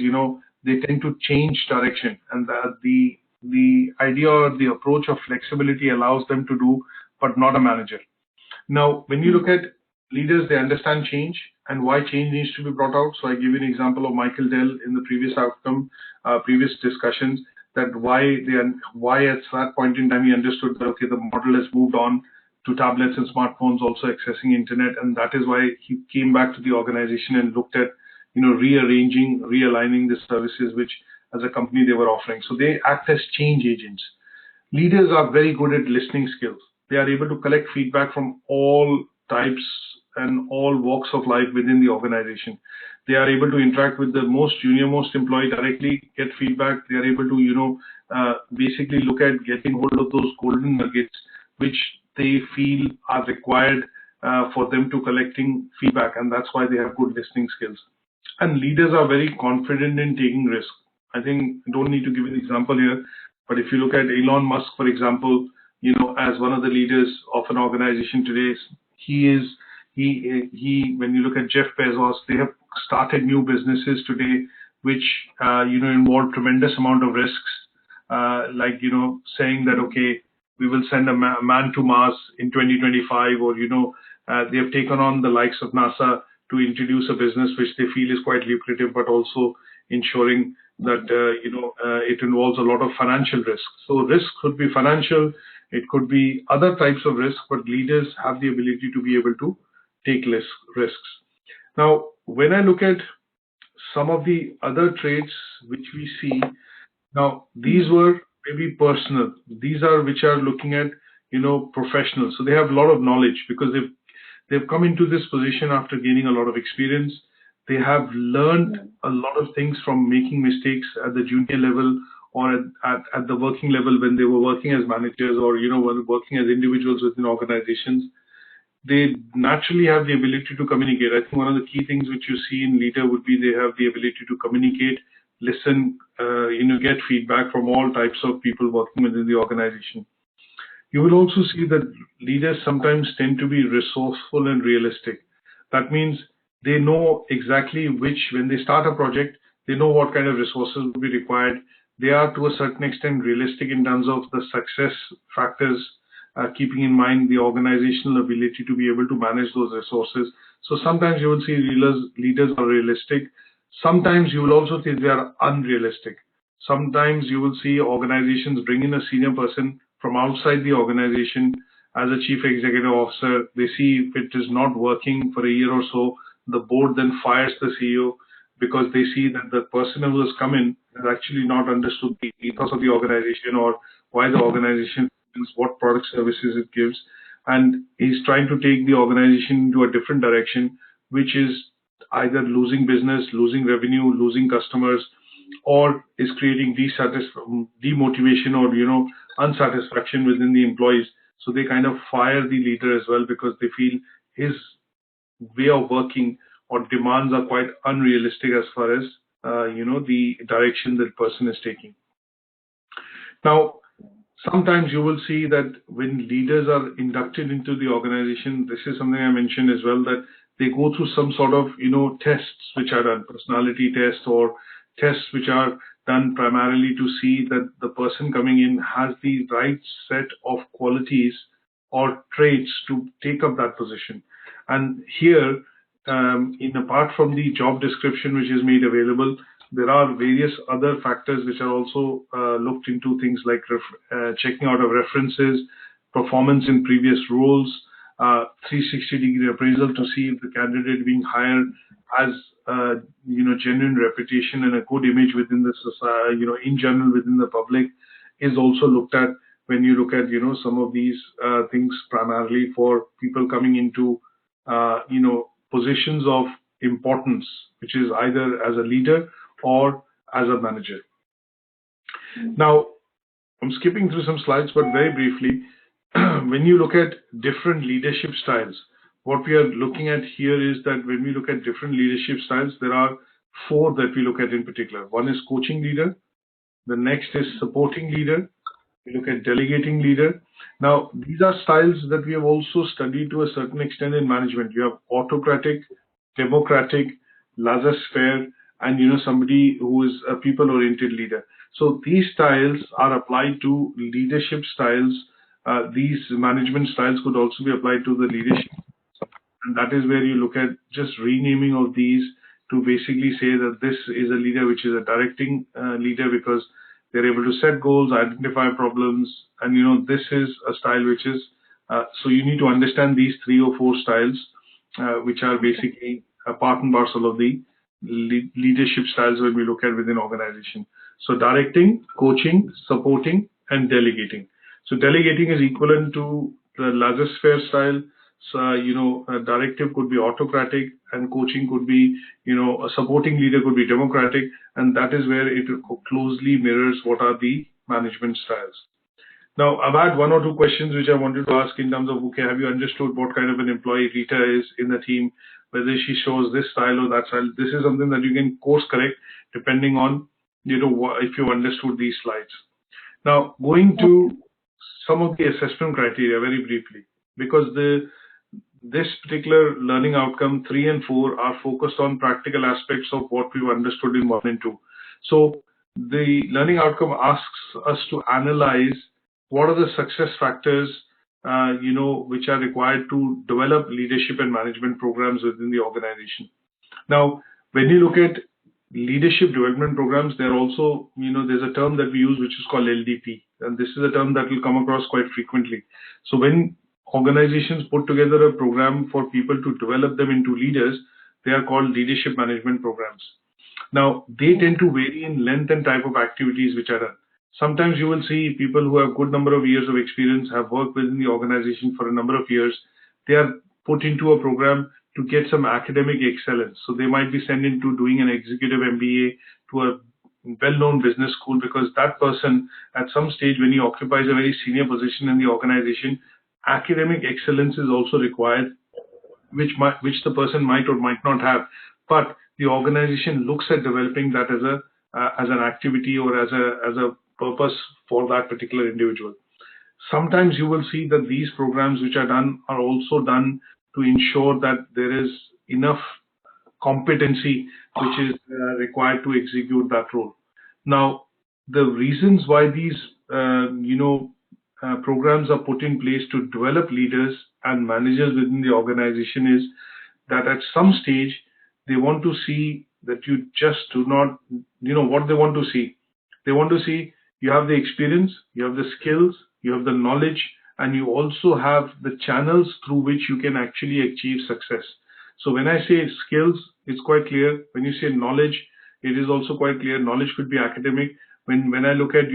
they tend to change direction. And the idea or the approach of flexibility allows them to do, but not a manager. Now, when you look at leaders, they understand change and why change needs to be brought out. So I give you an example of Michael Dell in the previous discussions, that why at that point in time he understood that, okay, the model has moved on to tablets and smartphones also accessing internet, and that is why he came back to the organization and looked at rearranging, realigning the services which as a company they were offering. So they act as change agents. Leaders are very good at listening skills. They are able to collect feedback from all types and all walks of life within the organization. They are able to interact with the most junior, most employee directly, get feedback. They are able to, basically look at getting hold of those golden nuggets which they feel are required for them to collecting feedback, and that's why they have good listening skills. And leaders are very confident in taking risks. I think I don't need to give an example here, but if you look at Elon Musk, for example, as one of the leaders of an organization today, when you look at Jeff Bezos, they have started new businesses today, which, involve tremendous amount of risks, like, saying that, okay, we will send a man to Mars in 2025, or, they have taken on the likes of NASA to introduce a business which they feel is quite lucrative, but also ensuring that, it involves a lot of financial risk. So risk could be financial, it could be other types of risk, but leaders have the ability to be able to take risks. Now, when I look at some of the other traits which we see, now these were maybe personal. These are which are looking at, professional. So they have a lot of knowledge because they've come into this position after gaining a lot of experience. They have learned a lot of things from making mistakes at the junior level or at the working level when they were working as managers, or when working as individuals within organizations. They naturally have the ability to communicate. I think one of the key things which you see in leader would be they have the ability to communicate, listen, get feedback from all types of people working within the organization. You will also see that leaders sometimes tend to be resourceful and realistic. That means they know exactly when they start a project, they know what kind of resources will be required. They are to a certain extent realistic in terms of the success factors, keeping in mind the organizational ability to be able to manage those resources. So sometimes you will see leaders are realistic. Sometimes you will also see they are unrealistic. Sometimes you will see organizations bring in a senior person from outside the organization as a chief executive officer. They see if it is not working for a year or so, the board then fires the CEO because they see that the person who has come in has actually not understood the ethos of the organization or why the organization gives what product services it gives, and he's trying to take the organization into a different direction, which is either losing business, losing revenue, losing customers, or is creating demotivation or unsatisfaction within the employees. So they kind of fire the leader as well because they feel his way of working or demands are quite unrealistic as far as the direction that person is taking. Now, sometimes you will see that when leaders are inducted into the organization, this is something I mentioned as well, that they go through some sort of tests which are done, personality tests or tests which are done primarily to see that the person coming in has the right set of qualities or traits to take up that position. And here, apart from the job description which is made available, there are various other factors which are also looked into, things like checking out of references, performance in previous roles, 360-degree appraisal to see if the candidate being hired has genuine reputation and a good image within the society, in general within the public, is also looked at when you look at some of these things primarily for people coming into positions of importance, which is either as a leader or as a manager. Now, I'm skipping through some slides, but very briefly, when you look at different leadership styles, what we are looking at here is that when we look at different leadership styles, there are four that we look at in particular. One is coaching leader. The next is supporting leader. We look at delegating leader. Now, these are styles that we have also studied to a certain extent in management. You have autocratic, democratic, laissez-faire, and somebody who is a people-oriented leader. So these styles are applied to leadership styles. These management styles could also be applied to the leadership, and that is where you look at just renaming of these to basically say that this is a leader which is a directing leader because they're able to set goals, identify problems, and this is a style which is so you need to understand these 3 or 4 styles which are basically a part and parcel of the leadership styles when we look at within organization. So directing, coaching, supporting, and delegating. So delegating is equivalent to the laissez-faire style. So, a directive could be autocratic, and coaching could be, a supporting leader could be democratic, and that is where it closely mirrors what are the management styles. Now, I've had 1 or 2 questions which I wanted to ask in terms of, okay, have you understood what kind of an employee Rita is in the team, whether she shows this style or that style? This is something that you can course correct depending on, if you understood these slides. Now, going to some of the assessment criteria very briefly, because this particular learning outcome 3 and 4 are focused on practical aspects of what we've understood in 1 and 2. So the learning outcome asks us to analyze what are the success factors, which are required to develop leadership and management programs within the organization. Now, when you look at leadership development programs, there also, there's a term that we use which is called LDP, and this is a term that will come across quite frequently. So when organizations put together a program for people to develop them into leaders, they are called leadership management programs. Now, they tend to vary in length and type of activities which are done. Sometimes you will see people who have good number of years of experience, have worked within the organization for a number of years. They are put into a program to get some academic excellence. So they might be sent into doing an executive MBA to a well-known business school, because that person at some stage when he occupies a very senior position in the organization, academic excellence is also required, which the person might or might not have, but the organization looks at developing that as an activity or as a purpose for that particular individual. Sometimes you will see that these programs which are done are also done to ensure that there is enough competency which is required to execute that role. Now, the reasons why these programs are put in place to develop leaders and managers within the organization is that at some stage they want to see that you just do not, what they want to see. They want to see you have the experience, you have the skills, you have the knowledge, and you also have the channels through which you can actually achieve success. So when I say skills, it's quite clear. When you say knowledge, it is also quite clear. Knowledge could be academic. When I look at,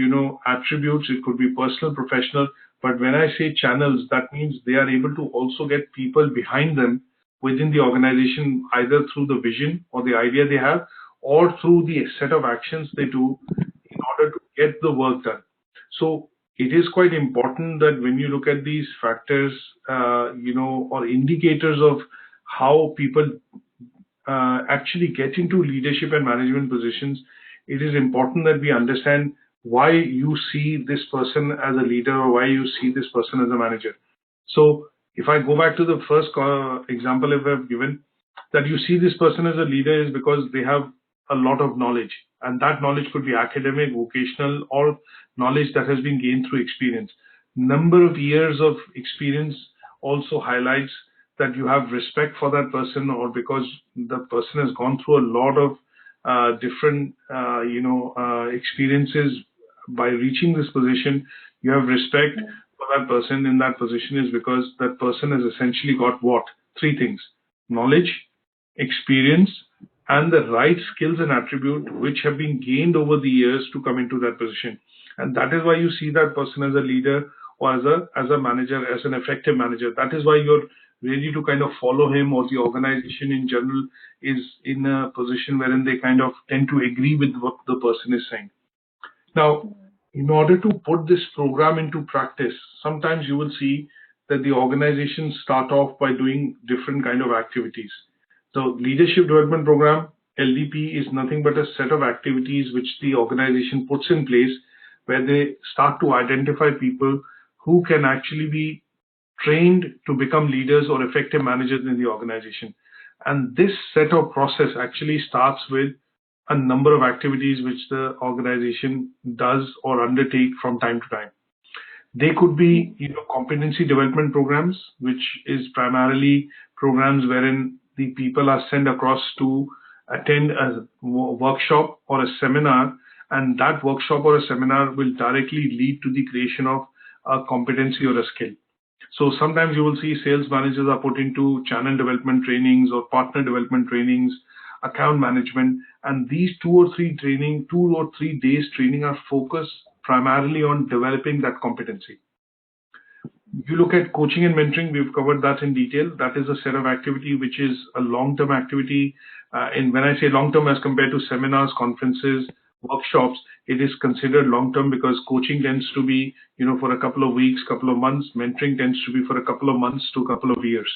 attributes, it could be personal, professional. But when I say channels, that means they are able to also get people behind them within the organization, either through the vision or the idea they have, or through the set of actions they do in order to get the work done. So it is quite important that when you look at these factors, or indicators of how people actually get into leadership and management positions, it is important that we understand why you see this person as a leader or why you see this person as a manager. So if I go back to the first example I've given, that you see this person as a leader is because they have a lot of knowledge, and that knowledge could be academic, vocational, or knowledge that has been gained through experience. Number of years of experience also highlights that you have respect for that person, or because the person has gone through a lot of different experiences by reaching this position. You have respect for that person in that position is because that person has essentially got what? 3 things: knowledge, experience, and the right skills and attribute which have been gained over the years to come into that position. And that is why you see that person as a leader or as a manager, as an effective manager. That is why you're ready to kind of follow him, or the organization in general is in a position wherein they kind of tend to agree with what the person is saying. Now, in order to put this program into practice, sometimes you will see that the organizations start off by doing different kind of activities. So leadership development program, LDP, is nothing but a set of activities which the organization puts in place where they start to identify people who can actually be trained to become leaders or effective managers in the organization. And this set of process actually starts with a number of activities which the organization does or undertake from time to time. They could be, competency development programs, which is primarily programs wherein the people are sent across to attend a workshop or a seminar, and that workshop or a seminar will directly lead to the creation of a competency or a skill. So sometimes you will see sales managers are put into channel development trainings or partner development trainings, account management, and these 2 or 3 days training are focused primarily on developing that competency. You look at coaching and mentoring, we've covered that in detail. That is a set of activity which is a long-term activity. And when I say long-term as compared to seminars, conferences, workshops, it is considered long-term because coaching tends to be, for a couple of weeks, couple of months. Mentoring tends to be for a couple of months to a couple of years.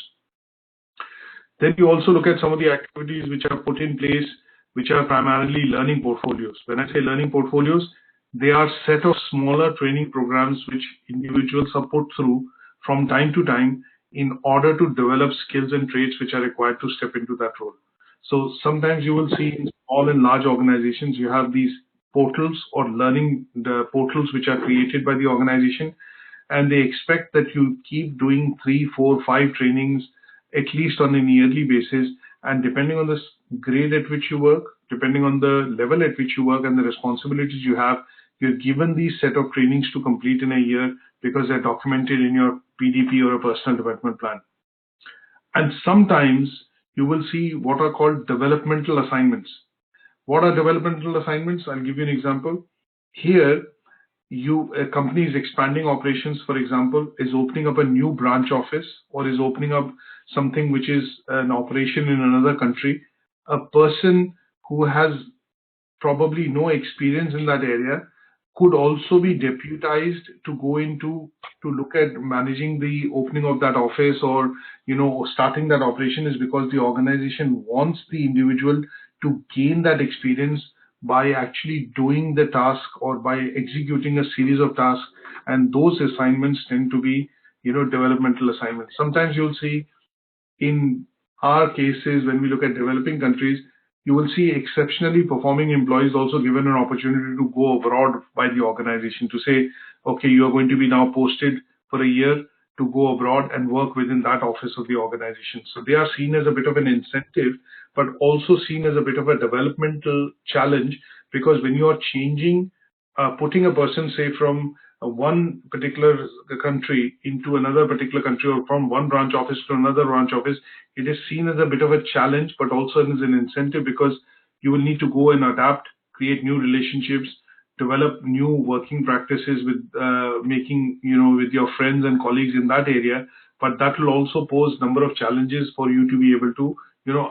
Then you also look at some of the activities which are put in place, which are primarily learning portfolios. When I say learning portfolios, they are set of smaller training programs which individuals are put through from time to time in order to develop skills and traits which are required to step into that role. So sometimes you will see in small and large organizations, you have these portals or learning the portals which are created by the organization, and they expect that you keep doing 3, 4, 5 trainings at least on a yearly basis, and depending on the grade at which you work, depending on the level at which you work and the responsibilities you have, you're given these set of trainings to complete in a year because they're documented in your PDP or a personal development plan. And sometimes you will see what are called developmental assignments. What are developmental assignments? I'll give you an example. Here, a company is expanding operations, for example, is opening up a new branch office or is opening up something which is an operation in another country. A person who has probably no experience in that area could also be deputized to go into to look at managing the opening of that office or starting that operation, is because the organization wants the individual to gain that experience by actually doing the task or by executing a series of tasks, and those assignments tend to be developmental assignments. Sometimes you'll see in our cases when we look at developing countries, you will see exceptionally performing employees also given an opportunity to go abroad by the organization to say, okay, you are going to be now posted for a year to go abroad and work within that office of the organization. So they are seen as a bit of an incentive, but also seen as a bit of a developmental challenge, because when you are changing, putting a person, say, from one particular country into another particular country, or from one branch office to another branch office, it is seen as a bit of a challenge, but also as an incentive, because you will need to go and adapt, create new relationships, develop new working practices with with your friends and colleagues in that area. But that will also pose a number of challenges for you to be able to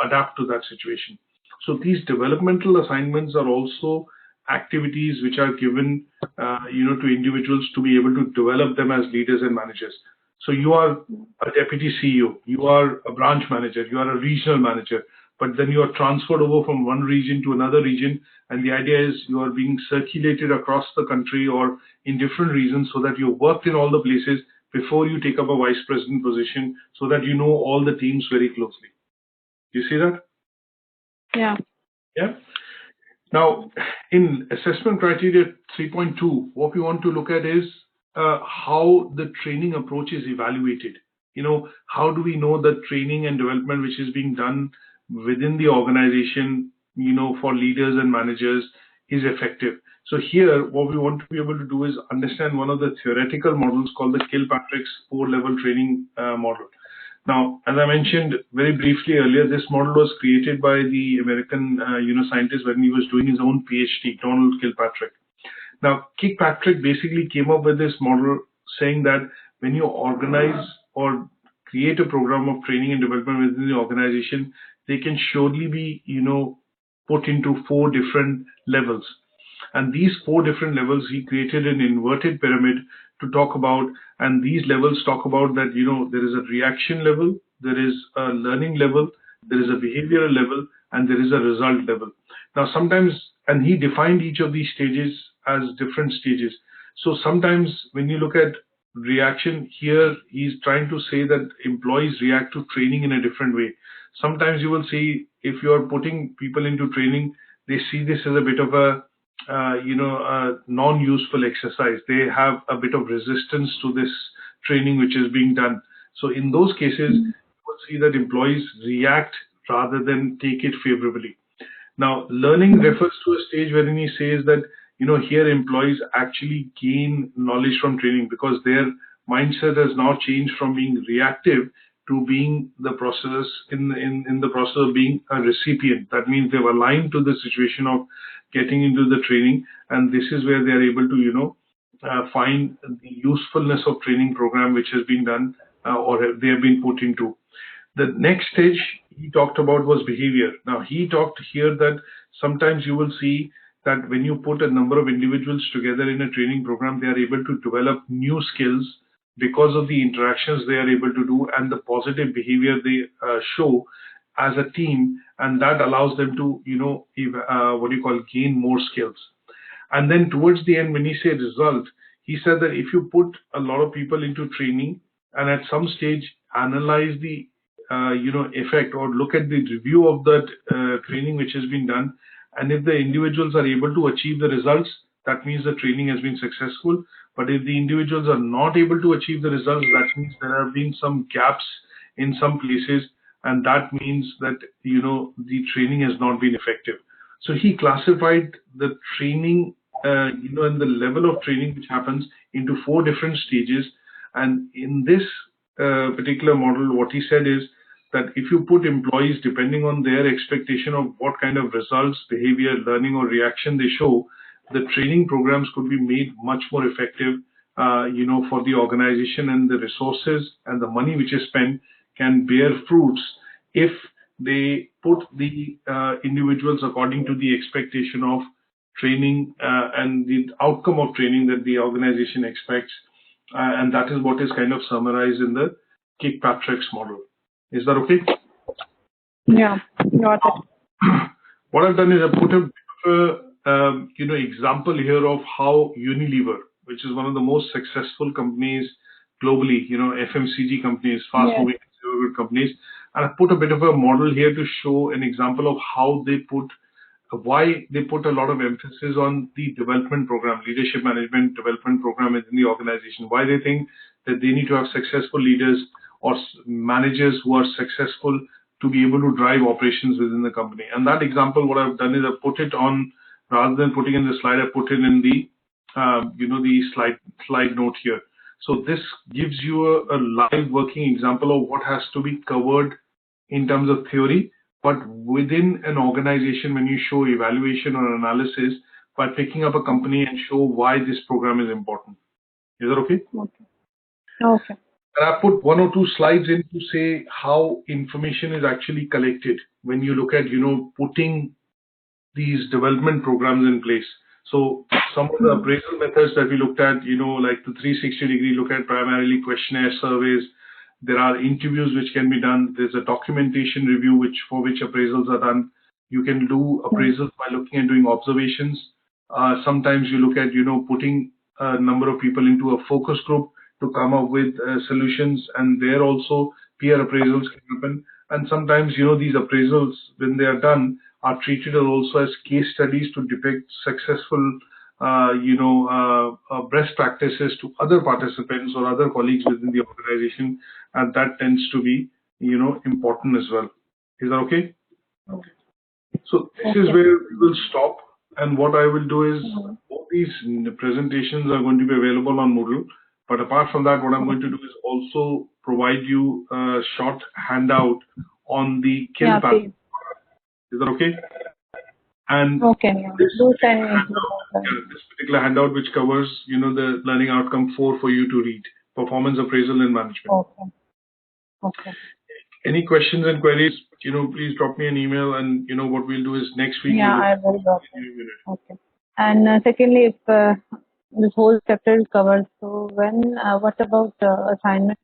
adapt to that situation. So these developmental assignments are also activities which are given to individuals to be able to develop them as leaders and managers. So you are a deputy CEO, you are a branch manager, you are a regional manager, but then you are transferred over from one region to another region, and the idea is you are being circulated across the country or in different regions so that you worked in all the places before you take up a vice president position, so that you know all the teams very closely. You see that? Yeah. Yeah. Now, in assessment criteria 3.2, what we want to look at is how the training approach is evaluated. How do we know that training and development which is being done within the organization, for leaders and managers is effective? So here, what we want to be able to do is understand one of the theoretical models called the Kilpatrick's 4-level training model. Now, as I mentioned very briefly earlier, this model was created by the American scientist when he was doing his own PhD, Donald Kilpatrick. Now, Kilpatrick basically came up with this model saying that when you organize or create a program of training and development within the organization, they can surely be put into 4 different levels. And these 4 different levels, he created an inverted pyramid to talk about, and these levels talk about that, there is a reaction level, there is a learning level, there is a behavioral level, and there is a result level. Now, sometimes, and he defined each of these stages as different stages. So sometimes when you look at reaction here, he's trying to say that employees react to training in a different way. Sometimes you will see, if you are putting people into training, they see this as a bit of a a non-useful exercise. They have a bit of resistance to this training which is being done. So in those cases, you will see that employees react rather than take it favorably. Now, learning refers to a stage wherein he says that, here employees actually gain knowledge from training because their mindset has now changed from being reactive to being the process in the process of being a recipient. That means they've aligned to the situation of getting into the training, and this is where they are able to, find the usefulness of training program which has been done or they have been put into. The next stage he talked about was behavior. Now, he talked here that sometimes you will see that when you put a number of individuals together in a training program, they are able to develop new skills because of the interactions they are able to do and the positive behavior they show as a team, and that allows them to, gain more skills. And then towards the end, when he said result, he said that if you put a lot of people into training and at some stage analyze the effect or look at the review of that training which has been done, and if the individuals are able to achieve the results, that means the training has been successful. But if the individuals are not able to achieve the results, that means there have been some gaps in some places, and that means that the training has not been effective. So he classified the training and the level of training which happens into 4 different stages. And in this particular model, what he said is that if you put employees, depending on their expectation of what kind of results, behavior, learning, or reaction they show, the training programs could be made much more effective, for the organization, and the resources and the money which is spent can bear fruits if they put the individuals according to the expectation of training and the outcome of training that the organization expects. And that is what is kind of summarized in the Kirkpatrick's model. Is that okay? Yeah, got it. What I've done is I put a example here of how Unilever, which is one of the most successful companies globally, FMCG companies, fast-moving consumer good companies, and I put a bit of a model here to show an example of how they why they put a lot of emphasis on the development program, leadership management development program within the organization, why they think that they need to have successful leaders or managers who are successful to be able to drive operations within the company. And that example, what I've done is I put it on, rather than putting in the slide, I put it in the, the slide note here. So this gives you a live working example of what has to be covered in terms of theory, but within an organization, when you show evaluation or analysis by picking up a company and show why this program is important. Is that okay? Okay. And I put 1 or 2 slides in to say how information is actually collected when you look at, putting these development programs in place. So some of the appraisal methods that we looked at, like the 360-degree look at primarily questionnaire surveys. There are interviews which can be done. There's a documentation review for which appraisals are done. You can do appraisals by looking at doing observations. Sometimes you look at, putting a number of people into a focus group to come up with solutions, and there also peer appraisals can happen. And sometimes, these appraisals, when they are done, are treated also as case studies to depict successful, best practices to other participants or other colleagues within the organization, and that tends to be, important as well. Is that okay? So this is where we will stop, and what I will do is all these presentations are going to be available on Moodle. But apart from that, what I'm going to do is also provide you a short handout on the KIL pattern. Is that okay? And this particular handout, which covers, the learning outcome 4 for you to read: performance appraisal and management. Okay. Any questions and queries, please drop me an email, and what we'll do is next week. I will drop it. Okay. And secondly, if this whole chapter is covered, so when what about assignment